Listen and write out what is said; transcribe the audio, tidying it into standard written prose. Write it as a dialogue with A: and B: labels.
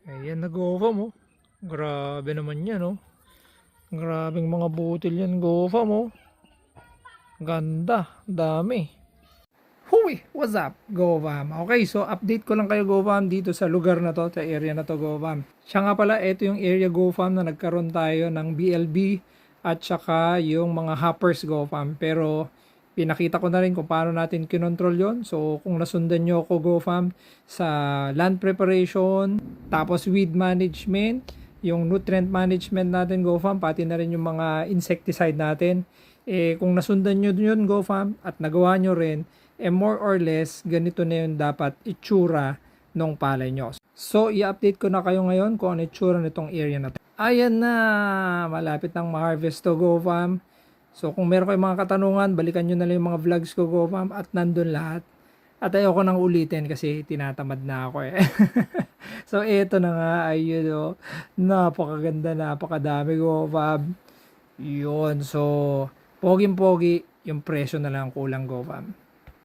A: Ayan, nag-OFA mo. Grabe naman yan, oh. Grabeng mga butil yan, GoFa mo. Ganda, dami. Huy! What's up, GoFam? Okay, so update ko lang kayo, GoFam, dito sa lugar na to, sa area na to, GoFam. Siya nga pala, ito yung area, GoFam, na nagkaroon tayo ng BLB at saka yung mga hoppers, GoFam. Pero pinakita ko na rin kung paano natin kinontrol yon. So kung nasundan nyo ako, GoFam, sa land preparation, tapos weed management, yung nutrient management natin, GoFam, pati na rin yung mga insecticide natin. Kung nasundan nyo yun, GoFam, at nagawa nyo rin, more or less, ganito na yung dapat itsura ng palay nyo. So, i-update ko na kayo ngayon kung ano itsura nitong area na to. Ayan na! Malapit nang ma-harvest to, GoFam. So, kung meron kayong mga katanungan, balikan nyo na lang yung mga vlogs ko, GoFam, at nandun lahat. At ayoko nang ulitin kasi tinatamad na ako eh. So, eto na nga, ayun o. Napakaganda, napakadami, GoFam. Yun, so, poging-pogi, yung presyo na lang kulang, GoFam.